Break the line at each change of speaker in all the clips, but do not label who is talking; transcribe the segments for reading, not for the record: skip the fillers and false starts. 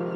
Hi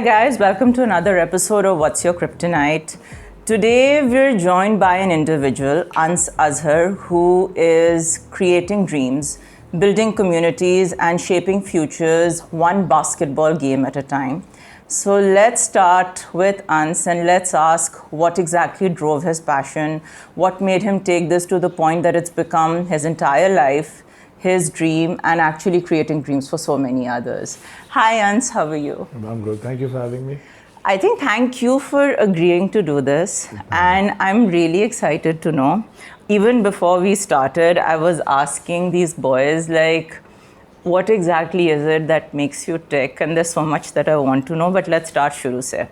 guys, welcome to another episode of What's Your Kryptonite. Today we're joined by an individual, Ans Azhar, who is creating dreams, building communities and shaping futures one basketball game at a time. So let's start with Ans and let's ask what exactly drove his passion, what made him take this to the point that it's become his entire life, his dream, and actually creating dreams for so many others. Hi Ans, how are you?
I'm good. Thank you for having me.
I think thank you for agreeing to do this. And I'm really excited to know. Even before we started, I was asking these boys, like, what exactly is it that makes you tick? And there's so much that I want to know, but let's start shuru se.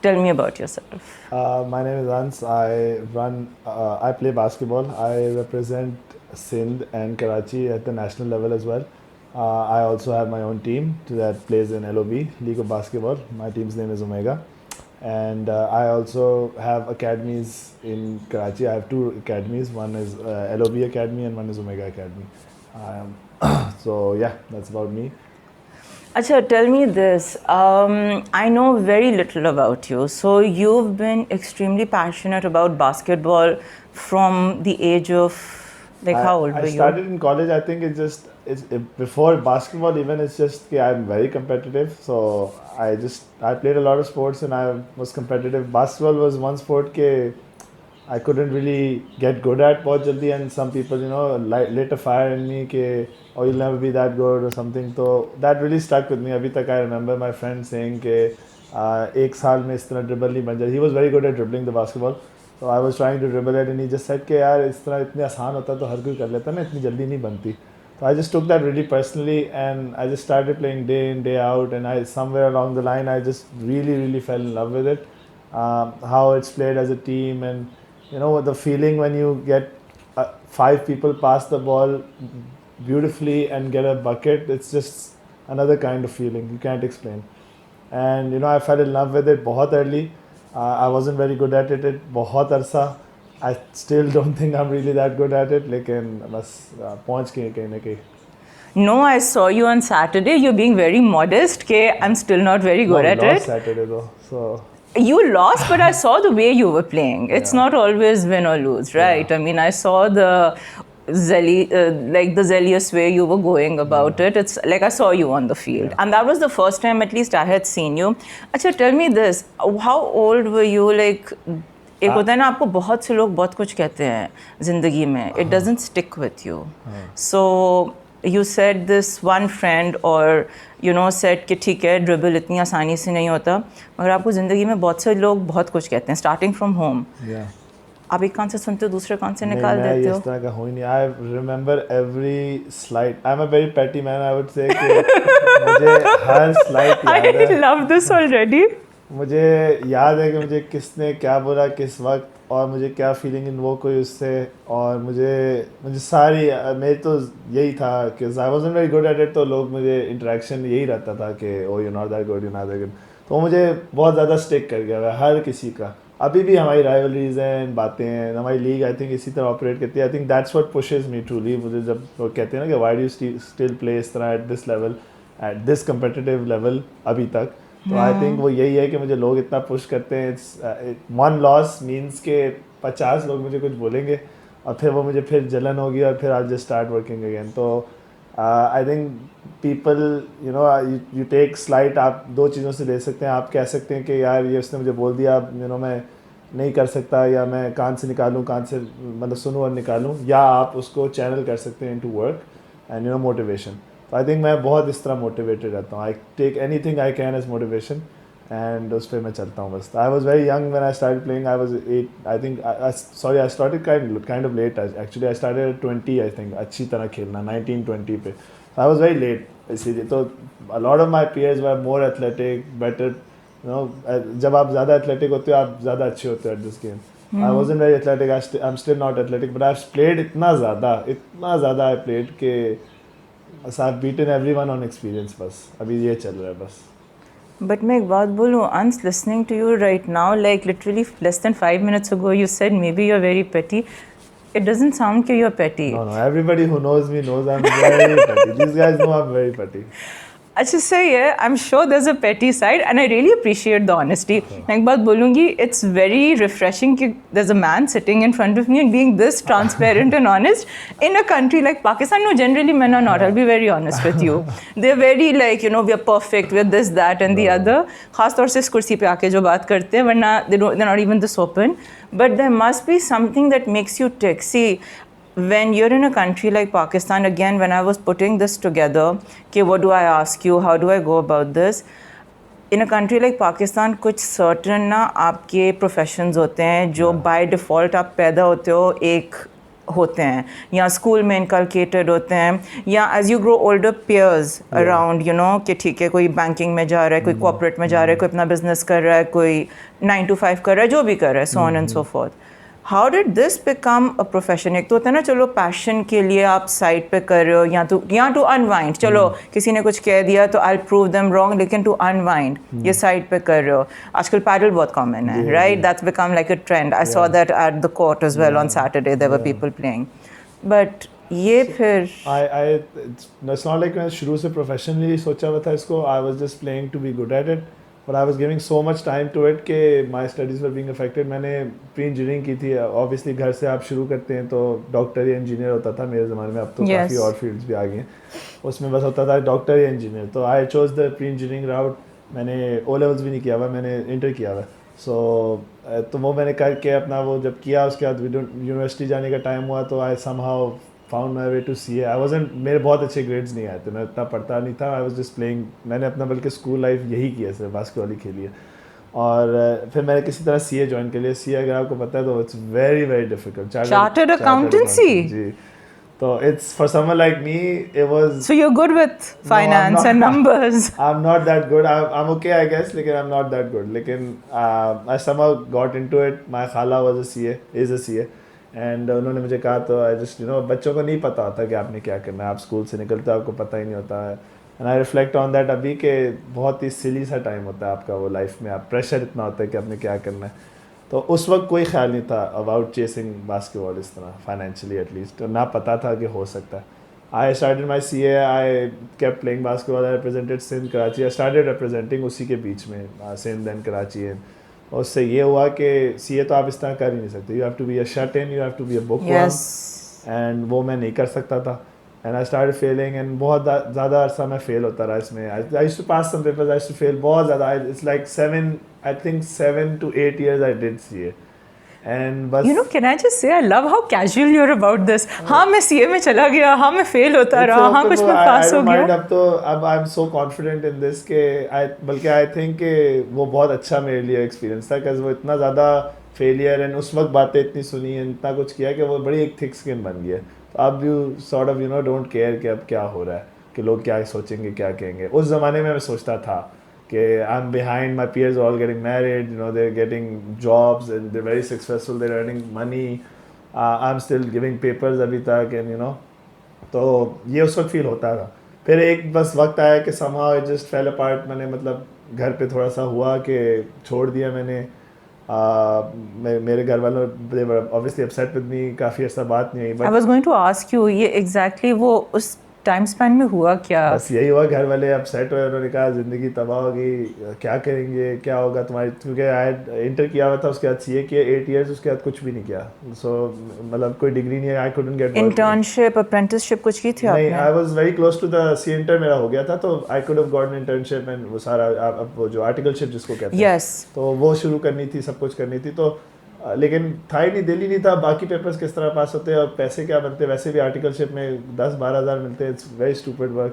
Tell me about yourself.
My name is Ans. I play basketball. I represent Sindh and Karachi at the national level as well. I also have my own team that plays in LOB, League of Basketball. My team's name is Omega. And I also have academies in Karachi. I have two academies. One is LOB Academy and one is Omega Academy. So yeah, that's about me.
Acha, tell me this. I know very little about you. So you've been extremely passionate about basketball from the age of, like, how old were you?
I started in college. I think before basketball even. It's just I'm very competitive. So I played a lot of sports and I was competitive. Basketball was one sport I couldn't really get good at बहुत जल्दी, and some people lit a fire in me oh, you'll never be that good or something. So that really stuck with me. अभी तक I remember my friend saying एक साल में इस तरह dribble नहीं बन जाए. He was very good at dribbling the basketball. So I was trying to dribble it and he just said यार इस तरह इतने आसान होता तो हर कोई कर लेता ना, इतनी जल्दी नहीं बनती. So I just took that really personally and I just started playing day in, day out, and somewhere along the line I just really fell in love with it. How it's played as a team, and the feeling when you get 5 people pass the ball beautifully and get a bucket, it's just another kind of feeling you can't explain. And I fell in love with it बहुत early. I wasn't very good at it बहुत अरसा. I still don't think I'm really that good at it, लेकिन बस पहुंच गए कहीं ना कहीं.
No, I saw you on Saturday. You're being very modest. I'm still not very good at it.
Saturday though, so.
You lost, but I saw the way you were playing. It's not always win or lose, right? Yeah. I mean, I saw the zealous way you were going about it. It's like I saw you on the field. Yeah. And that was the first time at least I had seen you. Acha, tell me this. How old were you? Like, एक होता है ना, आपको बहुत से लोग बहुत कुछ कहते हैं ज़िंदगी में. It doesn't stick with you. So you said this one friend or said कि ठीक है ड्रिबल इतनी आसानी से नहीं होता, मगर आपको ज़िंदगी में बहुत से लोग बहुत कुछ कहते हैं स्टार्टिंग फ्रॉम होम. आप एक कान से सुनते हो दूसरे कान से निकाल देते हो.
इस तरह का हो ही नहीं. I remember every slide. I am a very पेटी मैन. आई वुड से मुझे हर स्लाइड याद है.
I love this already.
मुझे याद है कि मुझे किसने क्या बोला किस वक्त और मुझे क्या फीलिंग इन्वोक हुई उससे, और मुझे सारी मेरी तो यही था कि I wasn't very good at it. तो लोग मुझे इंटरेक्शन यही रहता था कि oh you not that good, you not that good. तो मुझे बहुत ज़्यादा स्टिक कर गया है हर किसी का. अभी भी हमारी राइवलरीज हैं, बातें हैं, हमारी लीग आई थिंक इसी तरह ऑपरेट करती है. I think that's what pushes me truly. मुझे जब लोग कहते हैं ना कि why do you still play इस तरह at this level, at this competitive level अभी तक, तो आई थिंक वो यही है कि मुझे लोग इतना पुश करते हैं. इट्स वन लॉस मीन्स के 50 लोग मुझे कुछ बोलेंगे और फिर वो मुझे फिर जलन होगी और फिर I just start working again. तो I think people you take slight. आप दो चीज़ों से ले सकते हैं. आप कह सकते हैं कि यार ये उसने मुझे बोल दिया, मैं नहीं कर सकता, या मैं कान से निकालूँ, कान से मतलब सुनूँ और निकालूँ, या आप उसको चैनल कर सकते हैं इनटू वर्क एंड मोटिवेशन. तो आई थिंक मैं बहुत इस तरह मोटिवेटेड रहता हूँ. I take anything I can as motivation and उस पर मैं चलता हूँ बस. I was very young when I started playing. I was 8 I think. I started kind of late actually. I started at 20 I think अच्छी तरह खेलना 19-20 पे. आई वॉज वेरी लेट इसीलिए. तो a lot of my peers were more athletic, better. जब आप ज़्यादा athletic होते हो आप ज़्यादा अच्छे होते हो at this game. I wasn't very athletic. I'm still not athletic, but I've played इतना ज़्यादा I played कि I've beaten everyone on experience. बस अभी ये चल रहा है बस.
But मैं एक बात बोलूँ, Ans, listening to you right now, like literally less than 5 minutes ago, you said maybe you're very petty. It doesn't sound like you're petty.
No, everybody who knows me knows I'm very petty. These guys know I'm very petty.
अच्छा सही है, I am sure there is a petty side and I really appreciate the honesty. मैं एक बात बोलूँगी, it's very refreshing कि there is a man sitting in front of me and being this transparent and honest in a country like Pakistan. No, generally men are not. I'll be very honest with you. They're very like, you know, we are perfect, we're this, that and the other. खास तौर से इस कुर्सी पे आके जो बात करते हैं, वरना they're not even this open. But there must be something that makes you tick. See, when you're in a country like Pakistan, again, when I was putting this together, okay, what do I ask you, how do I go about this? In a country like Pakistan, कुछ certain ना आपके professions होते हैं जो by default आप पैदा होते हो एक होते हैं, या स्कूल में इनकलकेटेड होते हैं, या as you grow older peers around, you know, कि ठीक है कोई बैंकिंग में जा रहा है, कोई कॉर्पोरेट में जा रहा है, कोई अपना बिजनेस कर रहा है, कोई 9 to 5 कर रहा है, जो भी कर रहा है, so on and so fourth. How did this become a profession? एक तो होता है ना, चलो पैशन के लिए आप साइड पे कर रहे हो, या टू अनवाइंड, चलो किसी ने कुछ कह दिया तो आई प्रूव देम रॉन्ग, लेकिन टू अनवाइंड ये साइड पे कर रहे हो. आजकल पैडल बहुत कॉमन है, right? That's become like a trend. I saw that at the court as well on Saturday, there were people playing. But ये फिर
it's not like मैं शुरू से प्रोफेशनली सोचा हुआ था इसको. I was just playing to be good at it, but I was giving so much time to it कि my studies were being affected. मैंने प्री इंजीनियरिंग की थी. ऑब्वियसली घर से आप शुरू करते हैं तो डॉक्टर या इंजीनियर होता था मेरे ज़माने में. अब तो काफ़ी और फील्ड्स भी आ गई हैं. उसमें बस होता था डॉक्टर या इंजीनियर. तो I chose the pre engineering route. मैंने ओ लेवल्स भी नहीं किया हुआ, मैंने इंटर किया हुआ. तो वो मैंने करके अपना वो जब किया, उसके बाद यूनिवर्सिटी जाने का टाइम हुआ तो I somehow found my way to C A. I wasn't, मेरे बहुत अच्छे ग्रेड्स नहीं आए थे, मैं इतना पढ़ता नहीं था. आई वाज जस्ट प्लेइंग. मैंने अपना बल्कि स्कूल लाइफ यही किया, सिर्फ बास्केटबॉल ही खेली है. और फिर मैंने किसी तरह सी ए ज्वाइन कर लिया. सी ए अगर आपको पता है तो it's very very difficult.
Chartered accountancy.
जी. तो it's for someone like me, it was.
So you're good with finance and numbers.
I'm not that good. I'm okay, I guess, लेकिन I'm not that good. लेकिन I somehow got into it. My khala was a CA, is a CA, and उन्होंने मुझे कहा तो I just, you know, बच्चों को नहीं पता होता कि आपने क्या करना है. आप स्कूल से निकलते हो, आपको पता ही नहीं होता है. And I reflect on that अभी के बहुत ही सिली सा टाइम होता है आपका वो लाइफ में. आप प्रेशर इतना होता है कि आपने क्या करना है. तो उस वक्त कोई ख्याल नहीं था अबाउट चेसिंग बास्केटबॉल इस तरह, फाइनेंशियली एटलीस्ट. तो ना पता था कि हो सकता है. I started my C A. I kept playing basketball. I represented Sindh, Karachi. I started representing उसी के बीच में, सिंध एंड कराची. और उससे ये हुआ कि सी ए तो आप इस तरह कर ही नहीं सकते. You have to be a shut in, you have to be a bookworm, and वो मैं नहीं कर सकता था. एंड आई स्टार्टेड फेलिंग, एंड बहुत ज़्यादा अरसा मैं फेल होता रहा इसमें. I used to pass some papers, I used to fail बहुत ज़्यादा. It's like 7 to 8 years I did CA. And बस,
you know, can I just say I love how casual you're about this. हाँ मैं CA में चला गया, हाँ मैं फेल होता रहा, हाँ कुछ में पास हो गया.
अब तो अब I am so confident in this के बल्कि आई थिंक कि वो बहुत अच्छा मेरे लिए एक्सपीरियंस था. बिकॉज वो इतना ज़्यादा फेलियर एंड उस वक्त बातें इतनी सुनी है, इतना कुछ किया कि वो बड़ी एक थिक स्किन बन गई है. तो अब you sort of, you know, don't care कि अब क्या हो रहा है, कि लोग क्या सोचेंगे, क्या कहेंगे. उस ज़माने में मैं सोचता था कि I'm behind, my peers are all getting married, you know, they're getting jobs and they're very successful, they're earning money. I'm still giving papers अभी तक, and you know, तो ये उस वक्त फील होता था. फिर एक बस वक्त आया कि somehow it just fell apart. मैंने मतलब घर पे थोड़ा सा हुआ कि छोड़ दिया मैंने. मेरे घर वालों they were obviously upset with me. काफ़ी अर्सा बात नहीं आई.
I was going to ask you, ये exactly वो उस टाइम स्पैन में हुआ क्या?
बस यही हुआ, घर वाले अपसेट हुए. उन्होंने कहा ज़िंदगी तबाह होगी, क्या करेंगे, क्या होगा तुम्हारी. क्योंकि आई इंटर किया हुआ था, उसके बाद CA किया 8 years, उसके बाद कुछ भी नहीं किया. सो मतलब कोई डिग्री नहीं है. I couldn't get
internship, apprenticeship कुछ की थी आपने?
नहीं, I was very close to the CA inter मेरा हो गया था, तो I could have gotten internship and वो सारा वो जो आर्टिकलशिप जिसको कहते हैं,
यस,
तो वो शुरू करनी थी, सब कुछ करनी थी. तो लेकिन था ही नहीं, दिल ही नहीं था. बाकी पेपर्स किस तरह पास होते हैं और पैसे क्या बनते हैं. वैसे भी आर्टिकलशिप में 10-12 हज़ार मिलते हैं. It's very stupid work.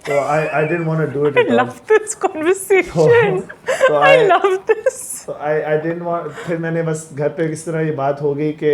तो I didn't want to do it.
I love this conversation. I love this.
तो आई डिडंट वांट. फिर मैंने बस घर पे किस तरह ये बात हो गई कि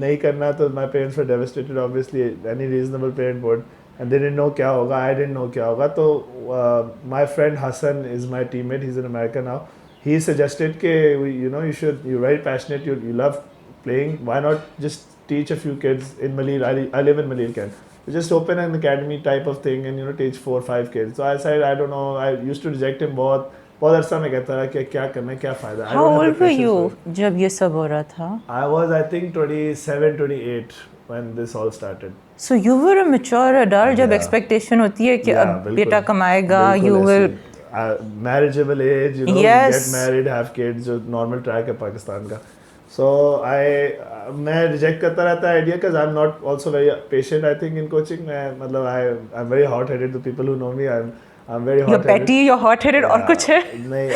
नहीं करना. तो my parents were devastated, obviously any reasonable parent would, and they didn't know क्या होगा. आई डिडंट नो क्या होगा. तो my friend Hassan is my teammate, he is in America now. He suggested कि you know, you're very passionate, you love playing, why not just teach a few kids in Malir. I live in Malir Kent. You just open an academy type of thing and, you know, teach 4-5 kids. So I said I don't know. I used to reject him बहुत बहुत अरसा मैं कहता रहा कि क्या करना है, क्या फ़ायदा।
How old were you जब ये सब हो रहा था?
I was, I think, 27, 28 when this all started.
So you were a mature adult जब
Yeah.
expectation होती है कि
Yeah,
अब
बिल्कुल,
बेटा कमाएगा,
बिल्कुल
you
ऐसे
will
he. marriageable age, you know,
Yes.
get married, have kids, जो normal track है पाकिस्तान का। So मैं reject करता रहता idea because I'm not also very patient, I think, in coaching। मैं मतलब I'm very hot-headed. The people who know me, I'm very
you're
hot-headed।
petty, you're hot-headed और कुछ है?
नहीं,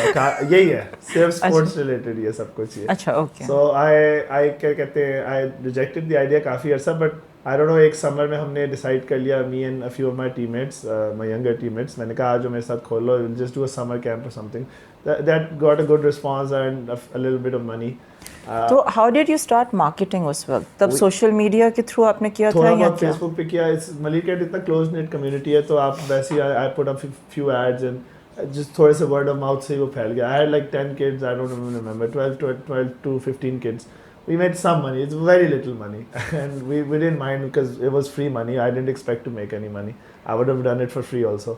यही है, सिर्फ स्पोर्ट्स रिलेटेड ये सब कुछ ही है।
अच्छा, okay.
So I क्या कहते हैं, I rejected the idea काफ़ी अरसा, but I don't know, एक समर में हमने डिसाइड कर लिया, me and a few of my teammates, my younger teammates, मैंने कहा आज मेरे साथ खोल लो, we'll just do a summer camp or something। That got a good response and a little bit of money।
तो how did you start marketing उस वक्त? तब social media के through आपने किया था
थोड़ा
या
बहुत
क्या?
फेसबुक पे किया। मलिकेट इतना क्लोज नेट कम्युनिटी है, तो आप वैसे ही I put up few ads and just थोड़े से वर्ड ऑफ माउथ से ही वो फैल गया। I had like 10 kids, I don't remember, 12 to 15 kids। We made some money, it's very little money and we didn't mind because it was free money। I didn't expect to make any money, I would have done it for free also।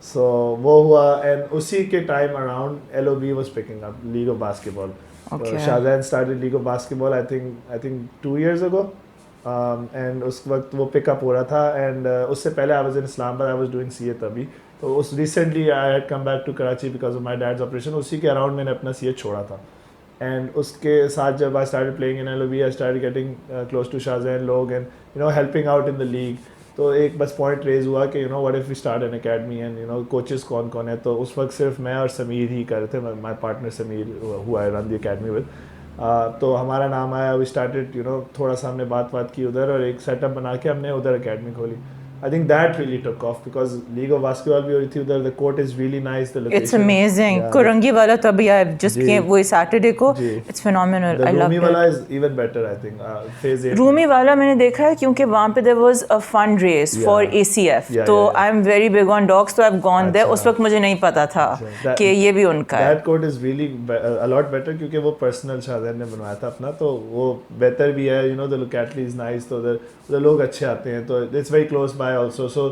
So वो हुआ, and उसी के time around LOB was picking up, League of Basketball।
Okay.
Shahzain started League of Basketball I think 2 years ago। And उस वक्त वो pickup हो रहा था, एंड उससे पहले I was in Islamabad, I was doing CA तभी। तो उस recently I had come back to Karachi because of my dad's operation. उसी के अराउंड मैंने अपना सीए छोड़ा था, एंड उसके साथ जब I started playing in LOB, I started getting close to Shahzain लोग and you know helping out in the league. तो एक बस पॉइंट रेज हुआ कि you know what if we start an academy and you know coaches कौन कौन है। तो उस वक्त सिर्फ मैं और समीर ही कर रहे थे, my partner Sameer who I run the academy with. तो हमारा नाम आया, वी स्टार्टेड यू नो, थोड़ा सा हमने बात की उधर और एक सेटअप बना के हमने उधर अकेडमी खोली। आई think that really took of because league of basketball भी हो रही थी उधर। The court is really nice, the location
It's amazing. Kurangi वाला तो अभी I just
जी।
came वो Saturday को।
जी।
It's phenomenal.
The
I love
Rumi
it.
वाला is even better I think, phase 8
Rumi वाला मैंने देखा है क्योंकि वहाँ पे there was a fund raise for
Yeah.
ACF।
Yeah,
तो
yeah, yeah.
I'm very big on dogs, तो I've gone there।
अच्छा।
उस वक्त मुझे नहीं पता था
अच्छा।
कि ये भी उनका है।
That court is really a lot better क्योंकि वो पर्सनल शाहजैन ने बनवाया था अपना, तो वो बेहतर भी है। You know the locality is nice, तो उधर लोग अच्छे आते हैं, तो it's very close by also. So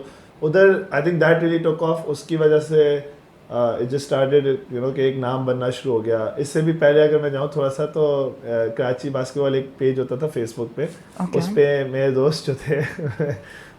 उधर I think that really took off. उसकी वजह से it just started you know कि एक नाम बनना शुरू हो गया। इससे भी पहले अगर मैं जाऊँ थोड़ा सा, तो कराची बास्केटबॉल एक पेज होता था फेसबुक पे।
Okay.
उस पे मेरे दोस्त जो थे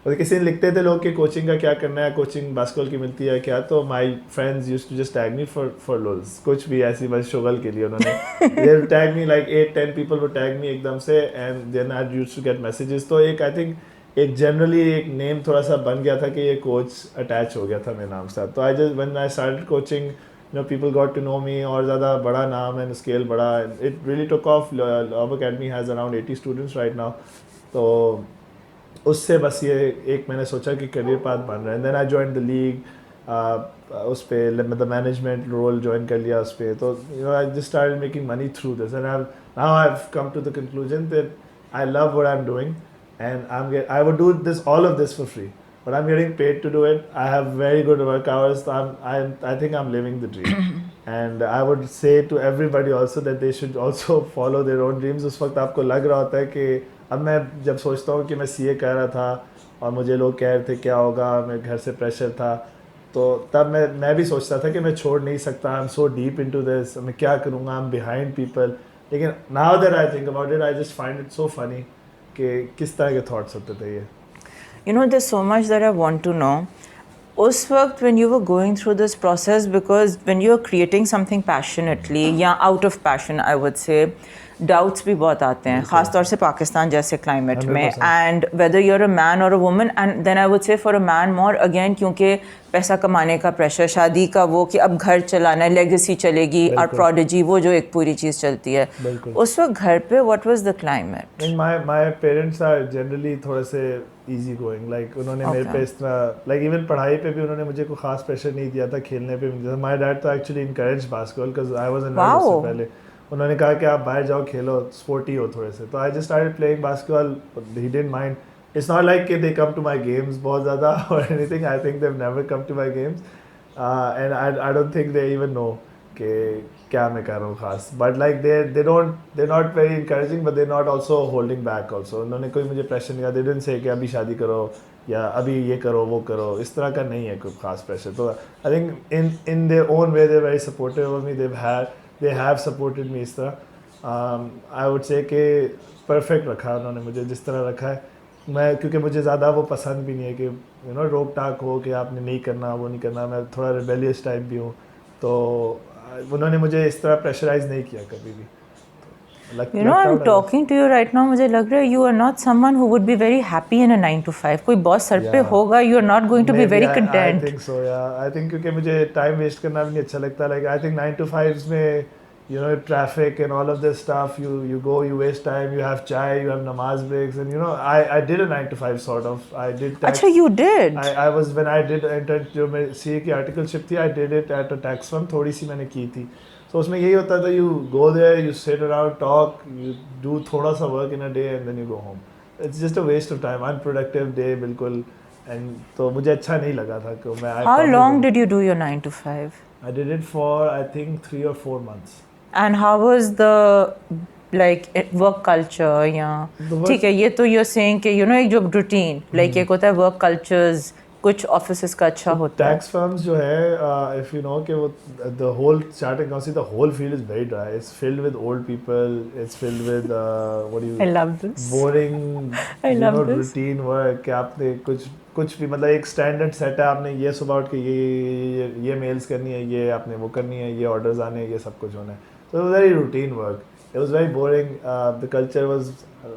और किसी ने लिखते थे लोग कि कोचिंग का क्या करना है, कोचिंग बास्केटबॉल की मिलती है क्या। तो my friends used to just tag me for lols, कुछ भी ऐसी बस शुगल के लिए उन्होंने they tag me like 8-10 people वो टैग मी एकदम से, and then I used to get messages. तो एक आई थिंक एक जनरली एक नेम थोड़ा सा बन गया था कि ये कोच अटैच हो गया था मेरे नाम के साथ। तो I just when I started coaching, you know people got to know me, और ज़्यादा बड़ा नाम एंड स्केल बड़ा, it really took off. Love academy has around 80 students right now. तो उससे बस ये एक मैंने सोचा कि करियर पाथ बन रहा है। Then I join the league, उस पर मतलब मैनेजमेंट रोल ज्वाइन कर लिया उस पर। तो you know I just started making money through this, and now I have come to the conclusion that I love what I am doing and I would do all of this for free, but I'm getting paid to do it। I have very good work hours, so I think I'm living the dream। and I would say to everybody also that they should also follow their own dreams। उस वक्त आपको लग रहा होता है कि अब मैं जब सोचता हूँ कि मैं CA कर रहा था और मुझे लोग कह रहे थे क्या होगा, मैं घर से प्रेशर था, तो तब मैं भी सोचता था कि मैं छोड़ नहीं सकता, I am so deep into this, मैं क्या करूँगा, आई एम बिहाइंड पीपल। लेकिन now that I think about it, I just find it so funny कि किस तरह के थॉट्स होते थे ये।
You know, there's so much that I want to know. उस वक्त when you were going through this process, because when you're creating something passionately या out of passion, I would say, doubts भी बहुत आते हैं, ख़ास तौर से पाकिस्तान जैसे climate में,
100%.
and whether you're a man or a woman, and then I would say for a man more again, क्योंकि पैसा कमाने का प्रेशर, शादी का वो कि अब घर चलाना है, लेगेसी चलेगी, और प्रोडिजी, वो जो एक पूरी चीज़ चलती है। उस वक्त घर पे what was the climate?
And my parents are generally थोड़े से easy going, like उन्होंने मेरे पे इस तरह like even पढ़ाई पे भी उन्होंने मुझे कोई खास प्रेशर नहीं दिया था, खेलने पे भी नहीं दिया था। My dad तो actually encouraged basketball because I was a nerd उससे पहले। उन्होंने कहा कि आप बाहर जाओ खेलो, स्पोर्टी हो थोड़े से। तो I just started playing basketball, he didn't mind। It's not like they come to my games बहुत ज़्यादा or anything, I think they've never come to my games, and I don't think they even know कि क्या मैं कर रहा हूँ खास, but like they not very encouraging but they not also holding back also. उन्होंने कोई मुझे प्रेशर नहीं किया. दे डिडंट से कि अभी शादी करो या अभी ये करो वो करो, इस तरह का नहीं है कोई खास प्रेशर. तो I think in their own way they very supportive of me. They have supported me इस तरह. आई वुड से कि परफेक्ट रखा उन्होंने मुझे जिस तरह रखा है. मैं क्योंकि मुझे ज़्यादा वो पसंद भी नहीं है कि रोक टाक हो कि आपने नहीं करना वो नहीं करना. मैं थोड़ा रिबेलियस टाइप भी हूँ, तो उन्होंने मुझे इस तरह प्रेशराइज नहीं किया कभी भी.
I'm talking to you right now. मुझे लग रहा है you are not someone who would be very happy in a 9 to 5. कोई बॉस सर पे होगा, you are not going to be very content.
I think so, yeah. I think क्योंकि मुझे time waste करना भी नहीं अच्छा लगता. Like I think 9 to 5 में traffic and all of this stuff, you go, you waste time, you have chai, you have namaz breaks, and I did a 9 to 5 sort of. I did tax.
अच्छा, you did?
I was when I did enter जो मैं CA की articleship थी, I did it at a tax firm. थोड़ी सी मैंने की थी. So उसमें यही होता था, you go there, you sit around, talk, you do थोड़ा सा work in a day and then you go home. It's just a waste of time, unproductive day बिल्कुल. And तो मुझे अच्छा नहीं लगा था कि मैं.
How long did you do your 9 to 5?
I did it for I think 3 or 4 months.
And how was the work culture? Yeah, ठीक है. ये तो you're saying कि एक जो routine like एक होता है work cultures, कुछ offices का अच्छा होता है.
Tax firms जो है, if you know कि वो the whole chartered accountancy, the whole field is very dry. It's filled with old people. It's filled with what do you?
I love this.
Boring.
I love this.
Routine work कि आपने कुछ भी मतलब एक standard set है. आपने ये सुबह उठ के ये मेल्स करनी है, ये आपने वो करनी है, ये ऑर्डर्स आने हैं, ये सब कुछ होना है. So it was very routine work. It was very boring. The culture was,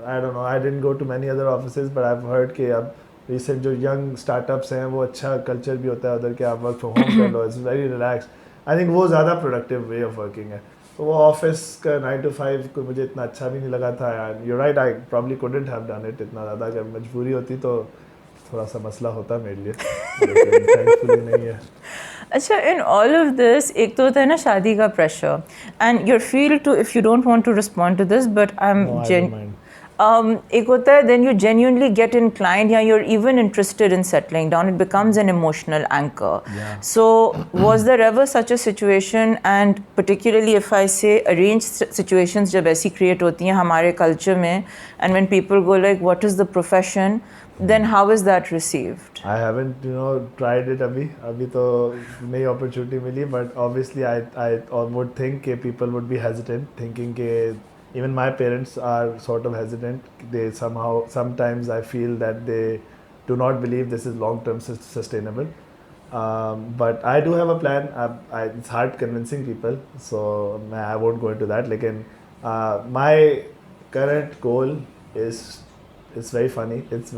I don't know, I didn't go to many other offices, but I've heard कि अब recent जो young startups हैं वो अच्छा culture भी होता है उधर के आप work from home कर लो. It's very relaxed. I think वो ज़्यादा productive way of working है. तो वो office का 9 to 5 को मुझे इतना अच्छा भी नहीं लगा था. And you're right, I probably couldn't have done it इतना ज़्यादा. अगर मजबूरी होती तो थोड़ा सा मसला होता मेरे लिए, लेकिन thankfully नहीं है.
अच्छा, in all of this एक तो होता है ना शादी का pressure, and your feel to, if you don't want to respond to this, but I'm
No, I don't mind.
एक होता है then you genuinely get inclined, yeah, you're even interested in settling down. It becomes an emotional anchor.
Yeah.
So was there ever such a situation, and particularly if I say arranged situations जब ऐसी create होती हैं हमारे culture में, and when people go like what is the profession, then how is that received?
I haven't tried it अभी तो नई opportunity milli, but obviously I would think कि people would be hesitant, thinking कि even my parents are sort of hesitant. They sometimes I feel that they do not believe this is long-term sustainable. But I do have a plan. It's hard convincing people, so I won't go into that. Lekin my current goal is, it's very funny. It's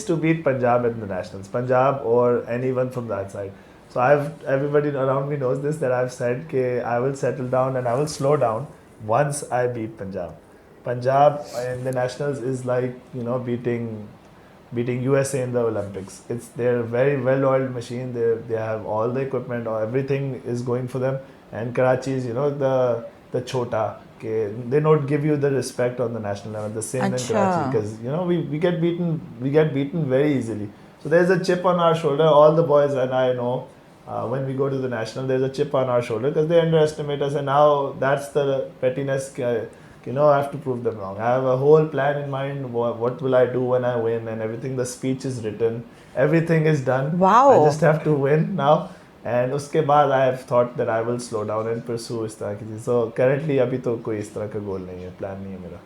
to beat Punjab at the nationals, Punjab or anyone from that side. So everybody around me knows this, that I've said that I will settle down and I will slow down once I beat Punjab. Punjab in the nationals is like beating USA in the Olympics. They're a very well-oiled machine. They have all the equipment, or everything is going for them. And Karachi is the chota. Okay, they don't give you the respect on the national level. The same in Karachi, because we get beaten very easily. So there's a chip on our shoulder. All the boys and I know. When we go to the national, there's a chip on our shoulder because they underestimate us, and now that's the pettiness. I have to prove them wrong. I have a whole plan in mind. What will I do when I win, and everything. The speech is written, everything is done.
Wow!
I just have to win now, and उसके बाद I have thought that I will slow down and pursue इस तरह की चीज़. So currently अभी तो कोई इस तरह का goal नहीं है, plan नहीं है मेरा.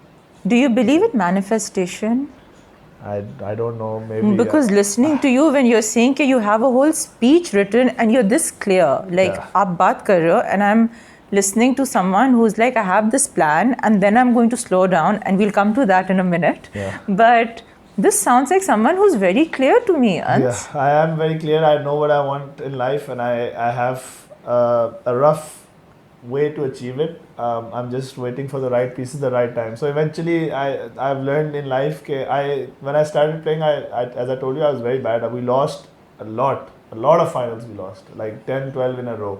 Do you believe in manifestation?
I don't know, maybe.
Because listening to you when you're saying that you have a whole speech written and you're this clear, like आप बात कर रहे हो, and I'm listening to someone who's like, I have this plan and then I'm going to slow down, and we'll come to that in a minute.
Yeah.
But this sounds like someone who's very clear to me, Ans.
Yeah, I am very clear. I know what I want in life, and I have a rough way to achieve it. I'm just waiting for the right pieces, the right time. So eventually, I've learned in life that when I started playing, as I told you, I was very bad. We lost a lot of finals. We lost like 10, 12 in a row.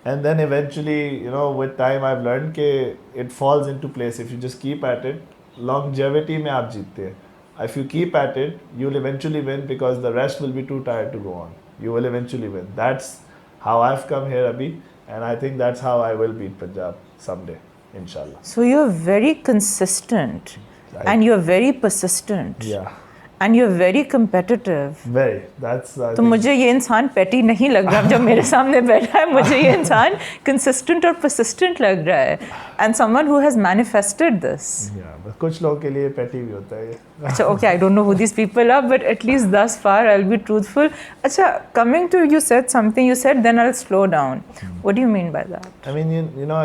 And then eventually, with time, I've learned that it falls into place. If you just keep at it, longevity में आप जीतते हैं. If you keep at it, you'll eventually win, because the rest will be too tired to go on. You will eventually win. That's how I've come here, Abhi. and I think that's how I will beat Punjab someday, inshallah.
So you're very consistent,
Right.
and you're very persistent,
Yeah,
and you're very competitive.
very. That's I
तो
think,
मुझे ये इंसान पेटी नहीं लग रहा जब मेरे सामने बैठा है. मुझे ये इंसान कंसिस्टेंट और persistent लग रहा है, and someone who has manifested this.
yeah, but कुछ लोगों के लिए petty भी होता है ये.
अच्छा, okay, I don't know who these people are, but at least thus far I'll be truthful. अच्छा, coming to, you said something, you said then I'll slow down. What do you mean by that?
I mean, you know,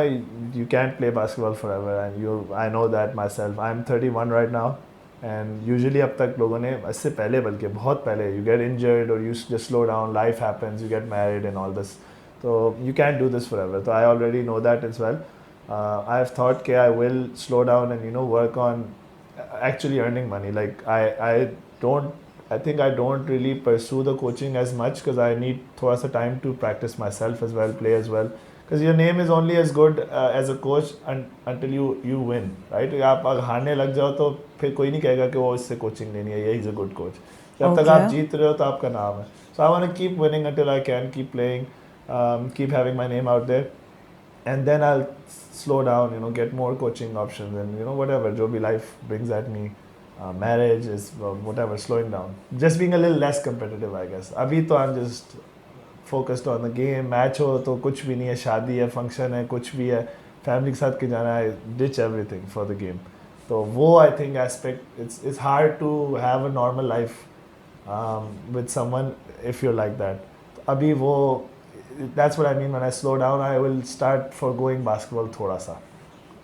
you can't play basketball forever, and I know that myself. I'm 31 right now, and usually अब तक लोगों ने इससे पहले, बल्कि बहुत पहले, you get injured or you just slow down, life happens, you get married and all this. So you can't do this forever. So I already know that as well. I've thought that I will slow down and, you know, work on actually earning money. Like I think I don't really pursue the coaching as much because I need थोड़ा सा time to practice myself as well, play as well. Because your name is only as good as a coach until you win, right? आप अगर हारने लग जाओ तो फिर कोई नहीं कहेगा कि वो इससे कोचिंग लेनी है, he's a good coach. जब तक आप जीत रहे हो तो आपका नाम है. So I want to keep winning until I can, keep playing, keep having my name out there, and then I'll slow down, you know, get more coaching options, and, you know, whatever जो भी life brings at me. Marriage is whatever, slowing down, just being a little less competitive, I guess. अभी तो I'm just focused on the game. Match हो तो कुछ भी नहीं है, शादी है, फंक्शन है, कुछ भी है, फैमिली के साथ के जाना है, ditch everything for the game. तो वो I think aspect, it's hard to have a normal life with someone if you're like that. अभी वो, that's what I mean when I slow down. I will start forgoing basketball थोड़ा सा.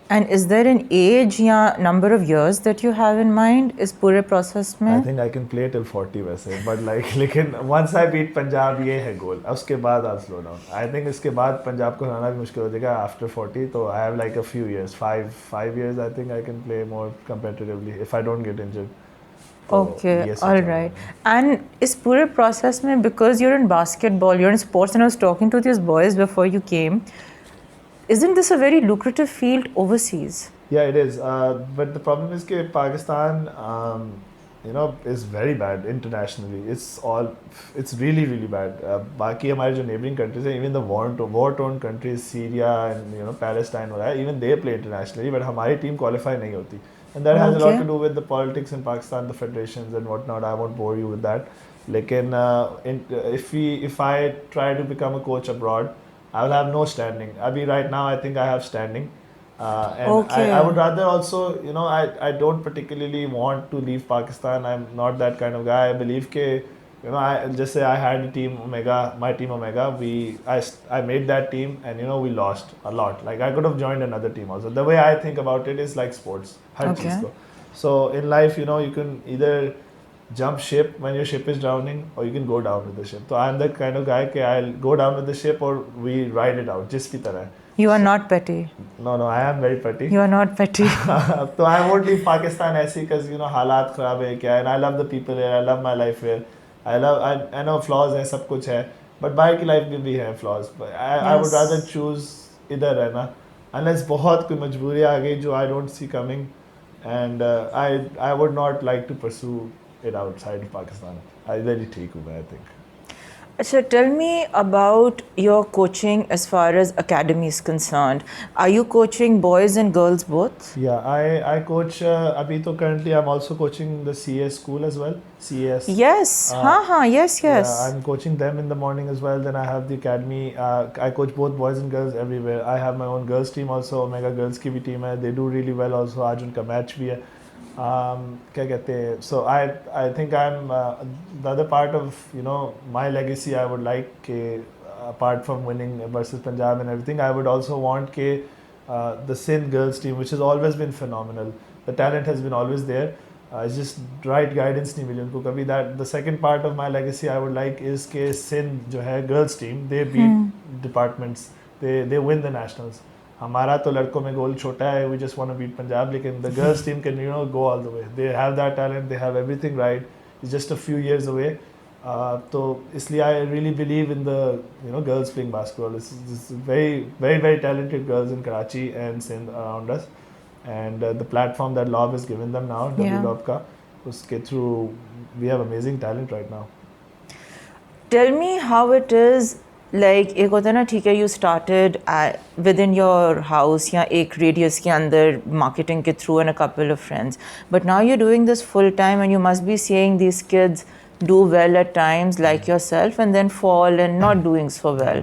And is there an age या number of years that you have in mind इस पूरे process में?
I think I can play till 40 वैसे, but like, लेकिन once I beat Punjab ये है goal. उसके बाद I'll slow down. I think इसके बाद पंजाब को हराना भी मुश्किल हो जाएगा after 40. तो I have like a few years, five years. I think I can play more competitively if I don't get injured.
Okay, all right. And इस पूरे process में, because you're in basketball, you're in sports, and I was talking to these boys before you came. Isn't this a very lucrative field overseas?
Yeah, it is. But the problem is that Pakistan, you know, is very bad internationally. It's really, really bad. बाकी हमारे जो neighboring countries हैं, even the war-torn countries, Syria and, you know, Palestine, even they play internationally, but हमारी team qualify नहीं होती. And that has a lot to do with the politics in Pakistan, the federations and whatnot. I won't bore you with that. लेकिन if I try to become a coach abroad, I will have no standing. Right now I think I have standing. And I would rather also, you know, I don't particularly want to leave Pakistan. I'm not that kind of guy. I believe that, you know, I just say I had a team Omega, my team Omega. I made that team, and, you know, we lost a lot. Like, I could have joined another team also. The way I think about it is like sports. Har cheez ko. So in life, you know, you can either jump ship when your ship is drowning, or you can go down with the ship. So I'm the kind of guy that I'll go down with the ship, or we ride it out, जिस भी तरह.
You are not petty.
No, I am very petty.
You are not petty.
So I won't leave Pakistan ऐसे because, you know, हालात खराब है क्या, and I love the people here, I love my life here. I know flaws हैं, सब कुछ है, but बाहर की life में भी है flaws. But I would rather choose इधर रहना, unless बहुत कोई मजबूरी आ गई जो I don't see coming, and I would not like to pursue it outside of Pakistan. I very ठीक हूँ मैं, I think.
Achha, tell me about your coaching as far as academy is concerned. Are you coaching boys and girls both?
Yeah, I coach. Abhi to currently I'm also coaching the CS school as well. CS.
Yes. Yes.
Yeah, I'm coaching them in the morning as well. Then I have the academy. I coach both boys and girls everywhere. I have my own girls team also. Omega Girls की भी team है. They do really well also. आज उनका match भी है. क्या कहते हैं, so I think I'm the other part of, you know, my legacy. I would like apart from winning versus Punjab and everything, I would also want the Sindh girls team, which has always been phenomenal. The talent has been always there. It's just right guidance नहीं मिली उनको कभी. That the second part of my legacy I would like is कि Sindh जो है girls team, they beat departments, they win the nationals. हमारा तो लड़कों में गोल छोटा है, we just want to beat Punjab, लेकिन the girls team can, you know, go all the way. They have that talent, they have everything right. It's just a few years away. तो इसलिए I really believe in the, you know, girls playing basketball. It's very, very, very talented girls in Karachi and Sindh around us, and the platform that Lob has given them now, WLOB का, उसके through we have amazing talent right now.
Tell me how it is like एक होता है ना, ठीक है, you started with in your house या एक रेडियस के अंदर मार्केटिंग के through and a couple of friends, but now you doing this full time and you must be seeing these kids do well at times like yourself and then fall and not doing so well.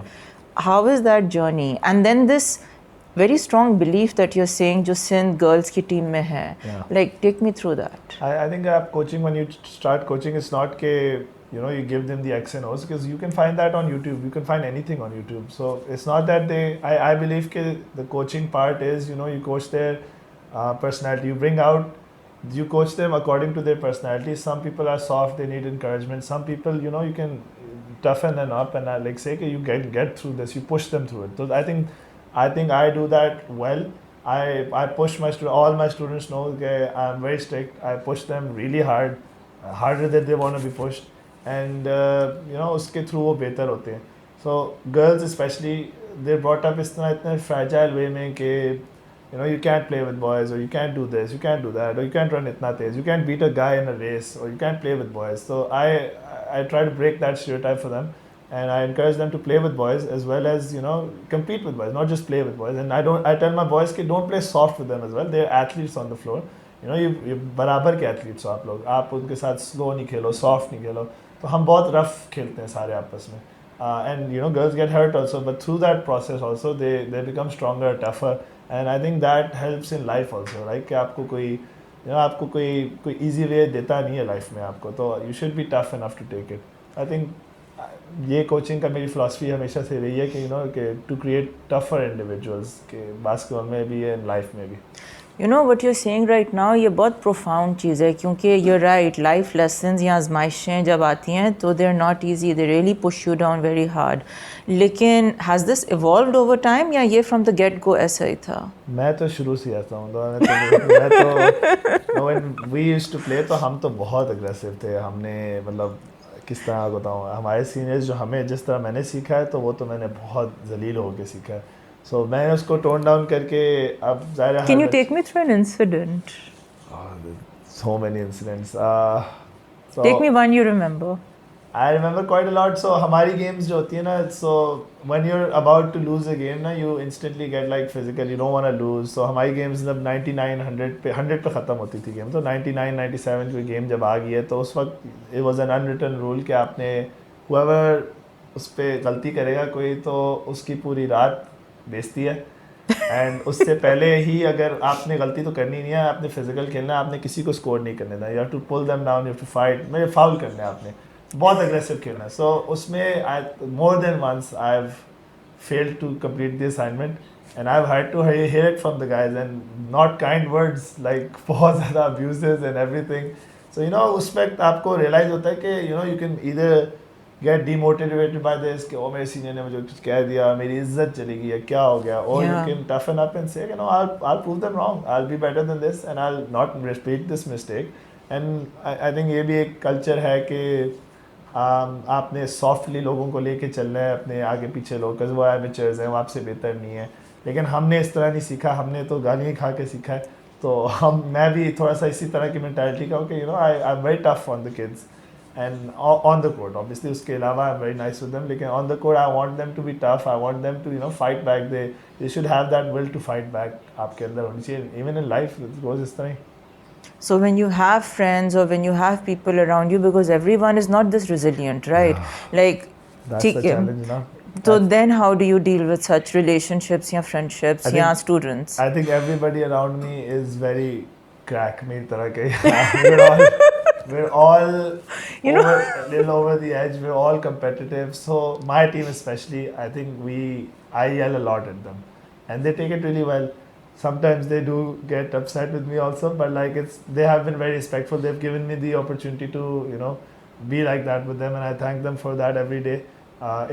How is that journey? And then this very strong belief that you're saying जो Sindh girls की team में है, like take me through that.
I think coaching, when you start coaching, it's not ke, you know, you give them the X and O's, because you can find that on YouTube. You can find anything on YouTube. So it's not that I believe ke the coaching part is, you know, you coach their personality. You bring out, you coach them according to their personality. Some people are soft, they need encouragement. Some people, you know, you can toughen them up and like say ke you get through this. You push them through it. So I think I do that well. I push my students. All my students know that I'm very strict. I push them really hard, harder than they want to be pushed, and you know उसके through वो बेहतर होते हैं. So girls especially, they're brought up इतने fragile way में कि you know you can't play with boys, or you can't do this, you can't do that, or you can't run इतना तेज, you can't beat a guy in a race, or you can't play with boys. So I try to break that stereotype for them. And I encourage them to play with boys as well as, you know, compete with boys, not just play with boys. And I tell my boys कि don't play soft with them as well. They're athletes on the floor. You know, you बराबर के athletes हो आप लोग. आप उनके साथ slow नहीं खेलो, soft नहीं खेलो. तो हम बहुत rough खेलते हैं सारे आपस में. And you know, girls get hurt also, but through that process also they become stronger, tougher. And I think that helps in life also, right? कि आपको कोई, you know, आपको कोई easy way देता नहीं है life में आपको. तो you should be tough enough to take it. I think ये कोचिंग का मेरी फ़िलासफ़ी हमेशा से रही है कि यू नो कि टू क्रिएट टफर इंडिविजुअल्स के बास्केटबॉल में भी है, लाइफ में भी.
You know what you're saying right now, ये बहुत profound चीज़ है, क्योंकि you're right, life lessons या आजमाइशें जब आती हैं तो they're not easy, they really push you down very hard. लेकिन has this evolved over time या ये from the get go ऐसा ही था?
मैं तो शुरू से ऐसा हूँ. मैं तो when we used to play तो हम तो बहुत अग्रेसिव थे. हमने मतलब किस तरह बताऊँ, हमारे सीनियर्स जो हमें जिस तरह मैंने सीखा है तो वो तो मैंने बहुत जलील होकर सीखा है. सो मैंने उसको टोन डाउन करके अब ज़ाहिर.
Can you take me through an incident?
So many incidents. So
Take me one you remember.
I remember quite a lot. So हमारी games जो होती है ना, so when you're about to lose a game ना, you instantly get like physical, you don't want to lose. So हमारी games जब 99 100 पे ख़त्म होती थी game. तो 99 97 की game जब आ गई है तो उस वक्त it was an unwritten rule कि आपने whoever उस पर गलती करेगा कोई तो उसकी पूरी रात बेइज्जती है. एंड उससे पहले ही अगर आपने गलती तो करनी नहीं है, आपने फिजिकल खेलना है, आपने किसी को स्कोर नहीं करने देना. You have to pull them down, you have to fight, मेरे फाउल करना है आपने, बहुत अग्रेसिव खेलना है. सो उसमें I more than once I have failed to complete the assignment and I have had to hear it from the guys and not kind words, like बहुत ज़्यादा abuses and everything. So you know उस वक्त आपको realise होता है कि you know you can either get demotivated by this कि ओ मेरे सीनियर ने मुझे कुछ कह दिया, मेरी इज्जत चली गई है, क्या हो गया, or you can toughen up and say, you know, I'll prove them wrong, I'll be better than this and I'll not repeat this mistake. And I think ये भी एक culture है कि आपने softly लोगों को लेके चलना है, अपने आगे पीछे लोग, because वो amateurs हैं, वो आपसे बेहतर नहीं है. लेकिन हमने इस तरह नहीं सीखा, हमने तो गालियाँ खा के सीखा है. तो मैं भी थोड़ा सा इसी तरह की mentality का हूँ कि you know I'm very tough on the kids. And on the court, obviously, उसके अलावा I'm very nice with them. लेकिन on the court, I want them to be tough. I want them to, you know, fight back. They should have that will to fight back. आपके अंदर होनी चाहिए. Even in life, it goes इस तरह.
So when you have friends or when you have people around you, because everyone is not this resilient, right? Like
that's the challenge now.
So then how do you deal with such relationships या friendships या students?
I think everybody around me is very crack मेरी तरह के. We're all you know a little over the edge. We're all competitive. So my team especially, I think I yell a lot at them, and they take it really well. Sometimes they do get upset with me also, but like they have been very respectful. They've given me the opportunity to, you know, be like that with them, and I thank them for that every day.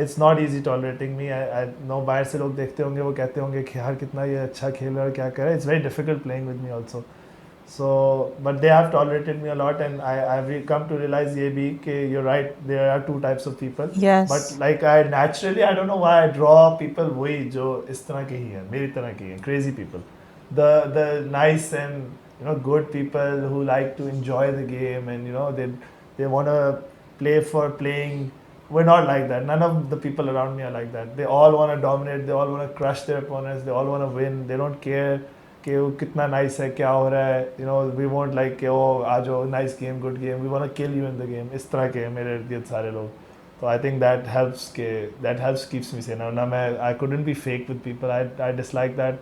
It's not easy tolerating me. I know बाहर से लोग देखते होंगे, वो कहते होंगे कि यार कितना ये अच्छा खेल रहा है, क्या कर रहा है. It's very difficult playing with me also. So, but they have tolerated me a lot, and I've come to realize ये भी कि you're right, there are two types of people.
Yes.
But like I don't know why I draw people वही जो इस तरह के ही हैं, मेरी तरह के हैं, crazy people, the nice and, you know, good people who like to enjoy the game and, you know, they want to play for playing, we're not like that. None of the people around me are like that. They all want to dominate. They all want to crush their opponents. They all want to win. They don't care कि वो कितना nice है, क्या हो रहा है. You know, we won't like कि oh आ जाओ, nice game, good game. We want to kill you in the game. इस तरह के मेरे इर्द सारे लोग. So I think that helps keeps me sane. ना मैं I couldn't be fake with people. I dislike that